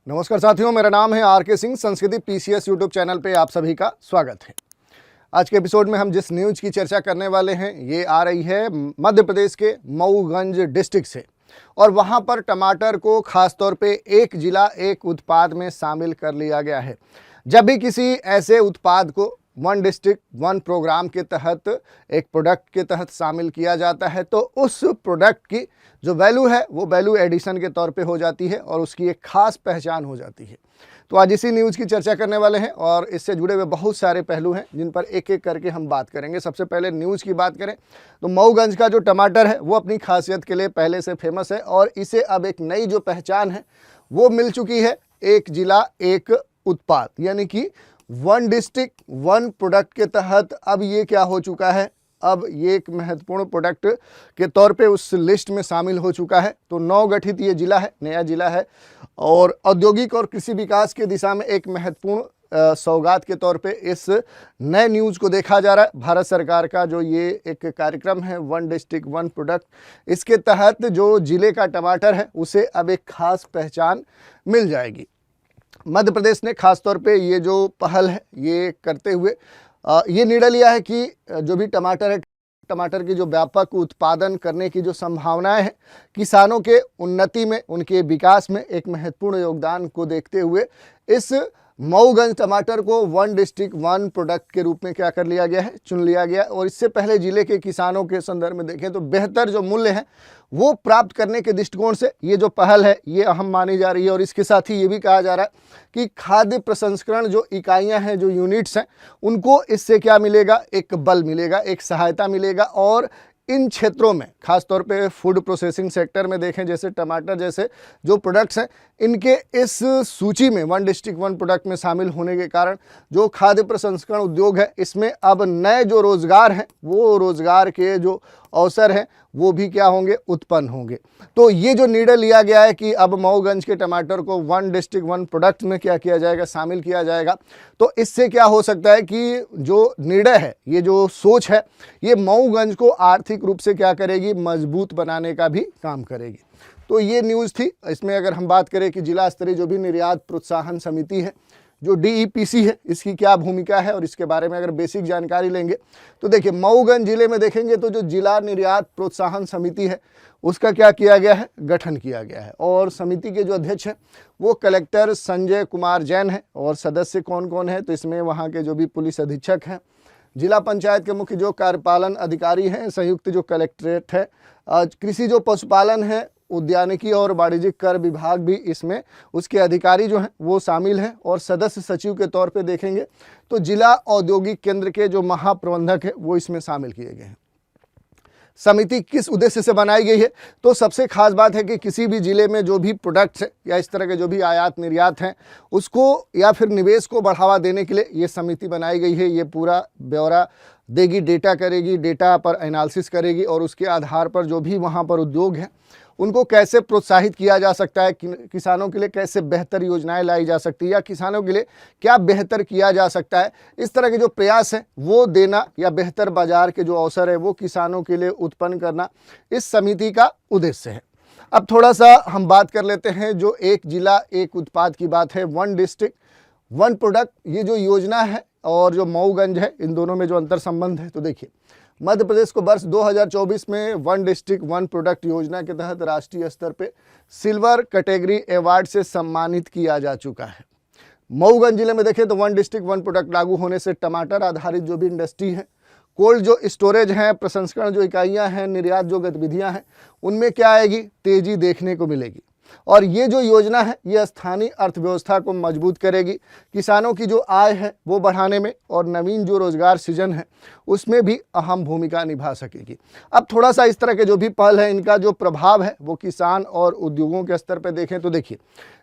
नमस्कार साथियों, मेरा नाम है आर.के. सिंह। संस्कृति पीसीएस यूट्यूब चैनल पे आप सभी का स्वागत है। आज के एपिसोड में हम जिस न्यूज़ की चर्चा करने वाले हैं ये आ रही है मध्य प्रदेश के मऊगंज डिस्ट्रिक्ट से, और वहाँ पर टमाटर को खासतौर पे एक जिला एक उत्पाद में शामिल कर लिया गया है। जब भी किसी ऐसे उत्पाद को वन डिस्ट्रिक्ट वन प्रोग्राम के तहत एक प्रोडक्ट के तहत शामिल किया जाता है तो उस प्रोडक्ट की जो वैल्यू है वो वैल्यू एडिशन के तौर पे हो जाती है और उसकी एक खास पहचान हो जाती है। तो आज इसी न्यूज़ की चर्चा करने वाले हैं और इससे जुड़े हुए बहुत सारे पहलू हैं जिन पर एक एक करके हम बात करेंगे। सबसे पहले न्यूज़ की बात करें तो मऊगंज का जो टमाटर है वो अपनी खासियत के लिए पहले से फेमस है और इसे अब एक नई जो पहचान है वो मिल चुकी है। एक जिला एक उत्पाद यानी कि वन डिस्ट्रिक्ट वन प्रोडक्ट के तहत अब ये क्या हो चुका है, अब ये एक महत्वपूर्ण प्रोडक्ट के तौर पे उस लिस्ट में शामिल हो चुका है। तो नवगठित ये जिला है, नया जिला है और औद्योगिक और कृषि विकास की दिशा में एक महत्वपूर्ण सौगात के तौर पे इस नए न्यूज़ को देखा जा रहा है। भारत सरकार का जो ये एक कार्यक्रम है वन डिस्ट्रिक्ट वन प्रोडक्ट, इसके तहत जो जिले का टमाटर है उसे अब एक खास पहचान मिल जाएगी। मध्य प्रदेश ने खासतौर पे ये जो पहल है ये करते हुए ये निर्णय लिया है कि जो भी टमाटर है, टमाटर की जो व्यापक उत्पादन करने की जो संभावनाएं हैं, किसानों के उन्नति में, उनके विकास में एक महत्वपूर्ण योगदान को देखते हुए इस मऊगंज टमाटर को वन डिस्ट्रिक्ट वन प्रोडक्ट के रूप में क्या कर लिया गया है, चुन लिया गया। और इससे पहले जिले के किसानों के संदर्भ में देखें तो बेहतर जो मूल्य है वो प्राप्त करने के दृष्टिकोण से ये जो पहल है ये अहम मानी जा रही है। और इसके साथ ही ये भी कहा जा रहा है कि खाद्य प्रसंस्करण जो इकाइयां हैं, जो यूनिट्स हैं, उनको इससे क्या मिलेगा, एक बल मिलेगा, एक सहायता मिलेगा। और इन क्षेत्रों में खासतौर पे फूड प्रोसेसिंग सेक्टर में देखें, जैसे टमाटर जैसे जो प्रोडक्ट्स हैं, इनके इस सूची में वन डिस्ट्रिक्ट वन प्रोडक्ट में शामिल होने के कारण जो खाद्य प्रसंस्करण उद्योग है इसमें अब नए जो रोजगार हैं वो रोजगार के जो अवसर हैं वो भी क्या होंगे, उत्पन्न होंगे। तो ये जो निर्णय लिया गया है कि अब मऊगंज के टमाटर को वन डिस्ट्रिक्ट वन प्रोडक्ट में क्या किया जाएगा, शामिल किया जाएगा, तो इससे क्या हो सकता है कि जो निर्णय है, ये जो सोच है, ये मऊगंज को आर्थिक रूप से क्या करेगी, मजबूत बनाने का भी काम करेगी। तो ये न्यूज़ थी। इसमें अगर हम बात करें कि जिला स्तरीय जो भी निर्यात प्रोत्साहन समिति है, जो DEPC है, इसकी क्या भूमिका है और इसके बारे में अगर बेसिक जानकारी लेंगे तो देखिए मऊगंज जिले में देखेंगे तो जो जिला निर्यात प्रोत्साहन समिति है उसका क्या किया गया है, गठन किया गया है। और समिति के जो अध्यक्ष हैं वो कलेक्टर संजय कुमार जैन है। और सदस्य कौन कौन है, तो इसमें वहाँ के जो भी पुलिस अधीक्षक हैं, जिला पंचायत के मुख्य जो कार्यपालन अधिकारी हैं, संयुक्त जो कलेक्ट्रेट है, कृषि जो पशुपालन है, उद्यानिकी और वाणिज्यिक कर विभाग भी इसमें उसके अधिकारी जो हैं वो शामिल हैं। और सदस्य सचिव के तौर पे देखेंगे तो जिला औद्योगिक केंद्र के जो महाप्रबंधक है वो इसमें शामिल किए गए हैं। समिति किस उद्देश्य से बनाई गई है, तो सबसे खास बात है कि किसी भी जिले में जो भी प्रोडक्ट्स हैं या इस तरह के जो भी आयात निर्यात हैं उसको या फिर निवेश को बढ़ावा देने के लिए ये समिति बनाई गई है। ये पूरा ब्यौरा देगी, डेटा करेगी, डेटा पर एनालिसिस करेगी और उसके आधार पर जो भी वहाँ पर उद्योग हैं उनको कैसे प्रोत्साहित किया जा सकता है, किसानों के लिए कैसे बेहतर योजनाएं लाई जा सकती है या किसानों के लिए क्या बेहतर किया जा सकता है, इस तरह के जो प्रयास हैं वो देना या बेहतर बाजार के जो अवसर है वो किसानों के लिए उत्पन्न करना इस समिति का उद्देश्य है। अब थोड़ा सा हम बात कर लेते हैं जो एक जिला एक उत्पाद की बात है, वन डिस्ट्रिक्ट वन प्रोडक्ट, ये जो योजना है और जो मऊगंज है, इन दोनों में जो अंतर संबंध है। तो देखिए मध्य प्रदेश को वर्ष 2024 में वन डिस्ट्रिक्ट वन प्रोडक्ट योजना के तहत राष्ट्रीय स्तर पे सिल्वर कैटेगरी अवार्ड से सम्मानित किया जा चुका है। मऊगंज जिले में देखें तो वन डिस्ट्रिक्ट वन प्रोडक्ट लागू होने से टमाटर आधारित जो भी इंडस्ट्री है, कोल्ड जो स्टोरेज है, प्रसंस्करण जो इकाइयां हैं, निर्यात जो गतिविधियां हैं, उनमें क्या आएगी, तेजी देखने को मिलेगी। और ये जो योजना है ये स्थानीय अर्थव्यवस्था को मजबूत करेगी, किसानों की जो आय है वो बढ़ाने में और नवीन जो रोजगार सृजन है उसमें भी अहम भूमिका निभा सकेगी। अब थोड़ा सा इस तरह के जो भी पहल है इनका जो प्रभाव है वो किसान और उद्योगों के स्तर पर देखें तो देखिए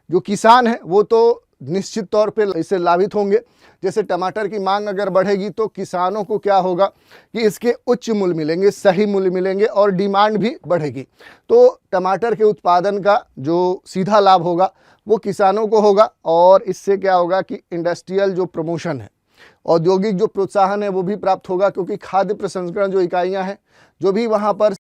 जो किसान है वो तो निश्चित तौर पे इससे लाभित होंगे। जैसे टमाटर की मांग अगर बढ़ेगी तो किसानों को क्या होगा कि इसके उच्च मूल्य मिलेंगे, सही मूल्य मिलेंगे और डिमांड भी बढ़ेगी। तो टमाटर के उत्पादन का जो सीधा लाभ होगा वो किसानों को होगा और इससे क्या होगा कि इंडस्ट्रियल जो प्रमोशन है, औद्योगिक जो प्रोत्साहन है वो भी प्राप्त होगा, क्योंकि खाद्य प्रसंस्करण जो इकाइयाँ हैं जो भी वहाँ पर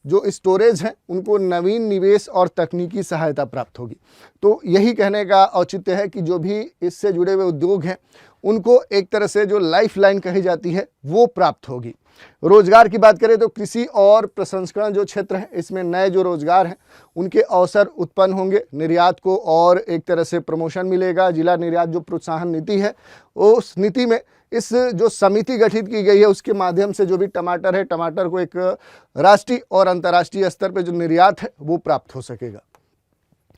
जो स्टोरेज हैं उनको नवीन निवेश और तकनीकी सहायता प्राप्त होगी। तो यही कहने का औचित्य है कि जो भी इससे जुड़े हुए उद्योग हैं उनको एक तरह से जो लाइफ लाइन कही जाती है वो प्राप्त होगी। रोजगार की बात करें तो कृषि और प्रसंस्करण जो क्षेत्र है इसमें नए जो रोजगार हैं उनके अवसर उत्पन्न होंगे। निर्यात को और एक तरह से प्रमोशन मिलेगा। जिला निर्यात जो प्रोत्साहन नीति है उस नीति में इस जो समिति गठित की गई है उसके माध्यम से जो भी टमाटर है, टमाटर को एक राष्ट्रीय और अंतर्राष्ट्रीय स्तर पर जो निर्यात है वो प्राप्त हो सकेगा।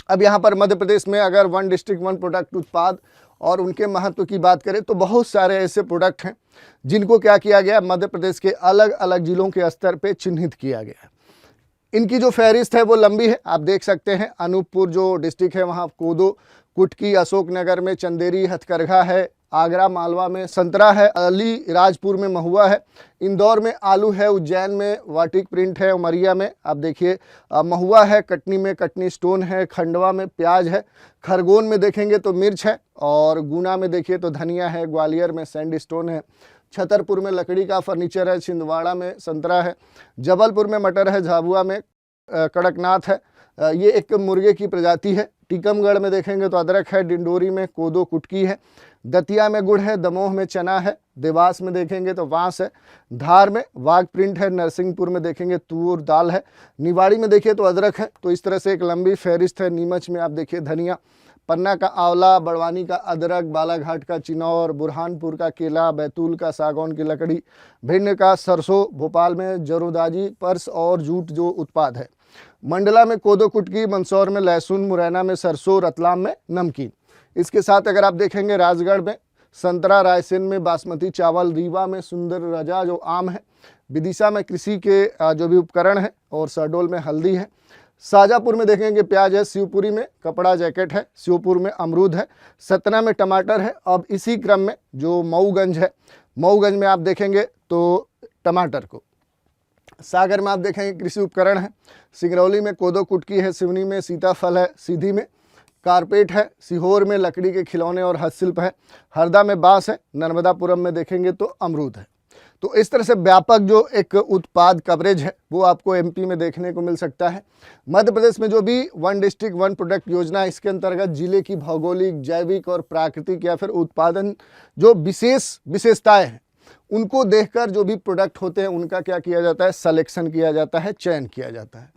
अब यहाँ पर मध्य प्रदेश में अगर वन डिस्ट्रिक्ट वन प्रोडक्ट उत्पाद और उनके महत्व की बात करें तो बहुत सारे ऐसे प्रोडक्ट हैं जिनको क्या किया गया, मध्य प्रदेश के अलग अलग जिलों के स्तर पे चिन्हित किया गया है। इनकी जो फहरिस्त है वो लंबी है, आप देख सकते हैं। अनूपपुर जो डिस्ट्रिक्ट है वहाँ कोदो कुटकी, अशोकनगर में चंदेरी हथकरघा है, आगरा मालवा में संतरा है, अलीराजपुर में महुआ है, इंदौर में आलू है, उज्जैन में वाटिक प्रिंट है, उमरिया में आप देखिए महुआ है, कटनी में कटनी स्टोन है, खंडवा में प्याज है, खरगोन में देखेंगे तो मिर्च है, और गुना में देखिए तो धनिया है, ग्वालियर में सैंड स्टोन है, छतरपुर में लकड़ी का फर्नीचर है, छिंदवाड़ा में संतरा है, जबलपुर में मटर है, झाबुआ में कड़कनाथ है, ये एक मुर्गे की प्रजाति है, टीकमगढ़ में देखेंगे तो अदरक है, डिंडोरी में कोदो कुटकी है, दतिया में गुड़ है, दमोह में चना है, देवास में देखेंगे तो बांस है, धार में वाघ प्रिंट है, नरसिंहपुर में देखेंगे तूर दाल है, निवाड़ी में देखिए तो अदरक है। तो इस तरह से एक लंबी फहरिस्त है। नीमच में आप देखिए धनिया, पन्ना का आंवला, बड़वानी का अदरक, बालाघाट का चिनौर, बुरहानपुर का केला, बैतूल का सागौन की लकड़ी, भिंड का सरसों, भोपाल में जरोदाजी, पर्स और जूट जो उत्पाद है, मंडला में कोदो कुटकी, मंदसौर में लहसुन, मुरैना में सरसों, रतलाम में नमकीन। इसके साथ अगर आप देखेंगे राजगढ़ में संतरा, रायसेन में बासमती चावल, रीवा में सुंदर रजा जो आम है, विदिशा में कृषि के जो भी उपकरण है, और शहडोल में हल्दी है, शाजापुर में देखेंगे प्याज है, शिवपुरी में कपड़ा जैकेट है, श्योपुर में अमरूद है, सतना में टमाटर है। अब इसी क्रम में जो मऊगंज है, मऊगंज में आप देखेंगे तो टमाटर को, सागर में आप देखेंगे कृषि उपकरण है, सिंगरौली में कोदो कुटकी है, सिवनी में सीताफल है, सीधी में कारपेट है, सीहोर में लकड़ी के खिलौने और हस्तशिल्प है, हरदा में बांस है, नर्मदापुरम में देखेंगे तो अमरूद है। तो इस तरह से व्यापक जो एक उत्पाद कवरेज है वो आपको एमपी में देखने को मिल सकता है। मध्य प्रदेश में जो भी वन डिस्ट्रिक्ट वन प्रोडक्ट योजना है इसके अंतर्गत जिले की भौगोलिक, जैविक और प्राकृतिक या फिर उत्पादन जो विशेषताएं हैं उनको देखकर जो भी प्रोडक्ट होते हैं उनका क्या किया जाता है, सलेक्शन किया जाता है, चयन किया जाता है।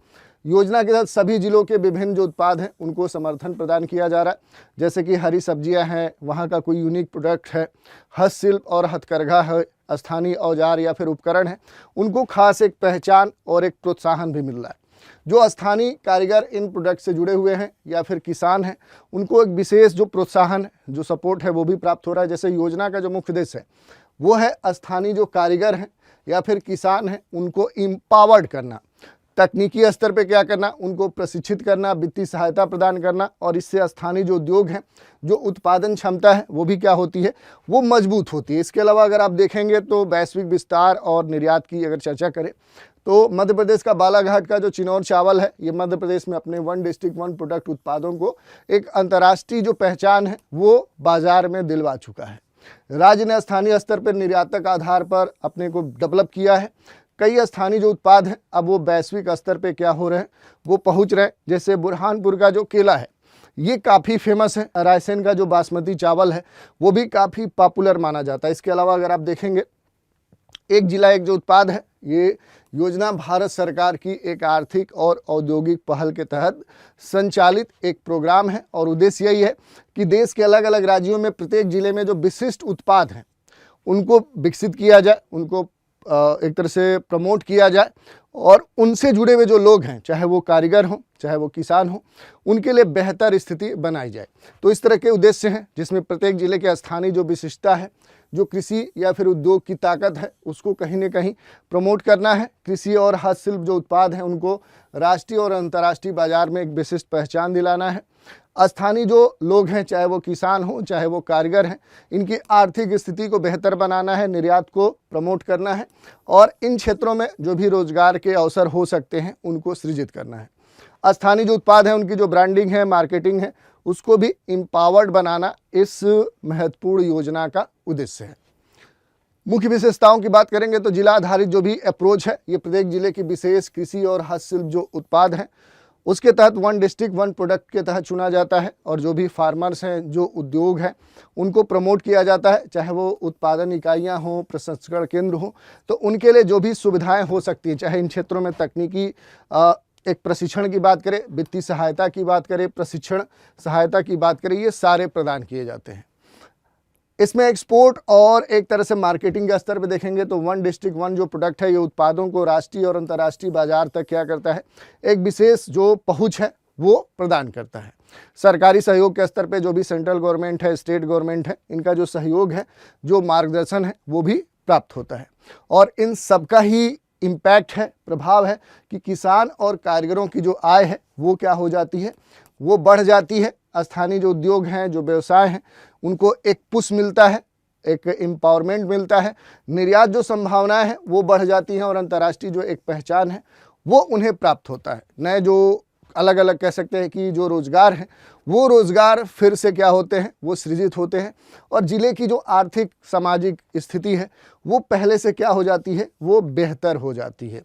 योजना के तहत सभी जिलों के विभिन्न जो उत्पाद हैं उनको समर्थन प्रदान किया जा रहा है, जैसे कि हरी सब्जियां हैं, वहाँ का कोई यूनिक प्रोडक्ट है, हस्तशिल्प और हथकरघा है, स्थानीय औजार या फिर उपकरण है, उनको खास एक पहचान और एक प्रोत्साहन भी मिल रहा है। जो स्थानीय कारीगर इन प्रोडक्ट से जुड़े हुए हैं या फिर किसान हैं उनको एक विशेष जो प्रोत्साहन, जो सपोर्ट है वो भी प्राप्त हो रहा है। जैसे योजना का जो मुख्य उद्देश्य है वो है स्थानीय जो कारीगर हैं या फिर किसान हैं उनको एम्पावर्ड करना, तकनीकी स्तर पे क्या करना, उनको प्रशिक्षित करना, वित्तीय सहायता प्रदान करना, और इससे स्थानीय जो उद्योग हैं, जो उत्पादन क्षमता है वो भी क्या होती है, वो मजबूत होती है। इसके अलावा अगर आप देखेंगे तो वैश्विक विस्तार और निर्यात की अगर चर्चा करें तो मध्य प्रदेश का बालाघाट का जो चिनौर चावल है ये मध्य प्रदेश में अपने वन डिस्ट्रिक्ट वन प्रोडक्ट उत्पादों को एक अंतर्राष्ट्रीय जो पहचान है वो बाजार में दिलवा चुका है। राज्य ने स्थानीय स्तर पर निर्यातक आधार पर अपने को डेवलप किया है। कई स्थानीय जो उत्पाद हैं अब वो वैश्विक स्तर पे क्या हो रहे हैं, वो पहुंच रहे हैं। जैसे बुरहानपुर का जो केला है ये काफ़ी फेमस है, रायसेन का जो बासमती चावल है वो भी काफ़ी पॉपुलर माना जाता है। इसके अलावा अगर आप देखेंगे एक जिला एक जो उत्पाद है, ये योजना भारत सरकार की एक आर्थिक और औद्योगिक पहल के तहत संचालित एक प्रोग्राम है, और उद्देश्य यही है कि देश के अलग अलग राज्यों में प्रत्येक जिले में जो विशिष्ट उत्पाद हैं उनको विकसित किया जाए, उनको एक तरह से प्रमोट किया जाए, और उनसे जुड़े हुए जो लोग हैं, चाहे वो कारीगर हों चाहे वो किसान हों, उनके लिए बेहतर स्थिति बनाई जाए। तो इस तरह के उद्देश्य हैं जिसमें प्रत्येक जिले के स्थानीय जो विशिष्टता है, जो कृषि या फिर उद्योग की ताकत है, उसको कहीं ना कहीं प्रमोट करना है। कृषि और हस्तशिल्प जो उत्पाद हैं उनको राष्ट्रीय और अंतर्राष्ट्रीय बाजार में एक विशिष्ट पहचान दिलाना है। स्थानीय जो लोग हैं, चाहे वो किसान हों चाहे वो कारीगर हैं, इनकी आर्थिक स्थिति को बेहतर बनाना है, निर्यात को प्रमोट करना है, और इन क्षेत्रों में जो भी रोजगार के अवसर हो सकते हैं उनको सृजित करना है। स्थानीय जो उत्पाद हैं उनकी जो ब्रांडिंग है, मार्केटिंग है, उसको भी एम्पावर्ड बनाना इस महत्वपूर्ण योजना का उद्देश्य है। मुख्य विशेषताओं की बात करेंगे तो जिला आधारित जो भी अप्रोच है, ये प्रत्येक जिले की विशेष कृषि और हस्तशिल्प जो उत्पाद हैं उसके तहत वन डिस्ट्रिक्ट वन प्रोडक्ट के तहत चुना जाता है। और जो भी फार्मर्स हैं, जो उद्योग हैं, उनको प्रमोट किया जाता है, चाहे वो उत्पादन इकाइयां हों, प्रसंस्करण केंद्र हों, तो उनके लिए जो भी सुविधाएं हो सकती हैं, चाहे इन क्षेत्रों में तकनीकी एक प्रशिक्षण की बात करें, वित्तीय सहायता की बात करें, प्रशिक्षण सहायता की बात करें, ये सारे प्रदान किए जाते हैं। इसमें एक्सपोर्ट और एक तरह से मार्केटिंग के स्तर पे देखेंगे तो वन डिस्ट्रिक्ट वन जो प्रोडक्ट है, ये उत्पादों को राष्ट्रीय और अंतर्राष्ट्रीय बाजार तक क्या करता है, एक विशेष जो पहुंच है वो प्रदान करता है। सरकारी सहयोग के स्तर पे जो भी सेंट्रल गवर्नमेंट है, स्टेट गवर्नमेंट है, इनका जो सहयोग है, जो मार्गदर्शन है, वो भी प्राप्त होता है। और इन सबका ही इम्पैक्ट है, प्रभाव है कि किसान और कारीगरों की जो आय है वो क्या हो जाती है, वो बढ़ जाती है। स्थानीय जो उद्योग हैं, जो व्यवसाय हैं, उनको एक पुश मिलता है, एक एम्पावरमेंट मिलता है, निर्यात जो संभावनाएं हैं वो बढ़ जाती हैं और अंतर्राष्ट्रीय जो एक पहचान है वो उन्हें प्राप्त होता है। नए जो अलग अलग कह सकते हैं कि जो रोज़गार हैं, वो रोज़गार फिर से क्या होते हैं, वो सृजित होते हैं और ज़िले की जो आर्थिक सामाजिक स्थिति है वो पहले से क्या हो जाती है, वो बेहतर हो जाती है।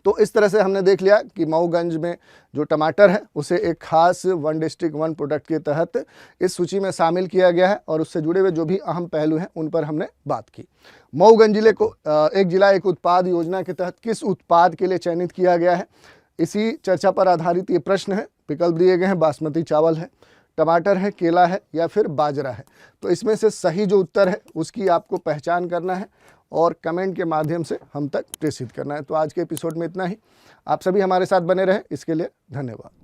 तो इस तरह से हमने देख लिया कि मऊगंज में जो टमाटर है उसे एक खास वन डिस्ट्रिक्ट वन प्रोडक्ट के तहत इस सूची में शामिल किया गया है और उससे जुड़े हुए जो भी अहम पहलू हैं उन पर हमने बात की। मऊगंज जिले को एक जिला एक उत्पाद योजना के तहत किस उत्पाद के लिए चयनित किया गया है, इसी चर्चा पर आधारित ये प्रश्न है। विकल्प दिए गए हैं, बासमती चावल है, टमाटर है, केला है या फिर बाजरा है। तो इसमें से सही जो उत्तर है उसकी आपको पहचान करना है और कमेंट के माध्यम से हम तक प्रेषित करना है। तो आज के एपिसोड में इतना ही। आप सभी हमारे साथ बने रहें, इसके लिए धन्यवाद।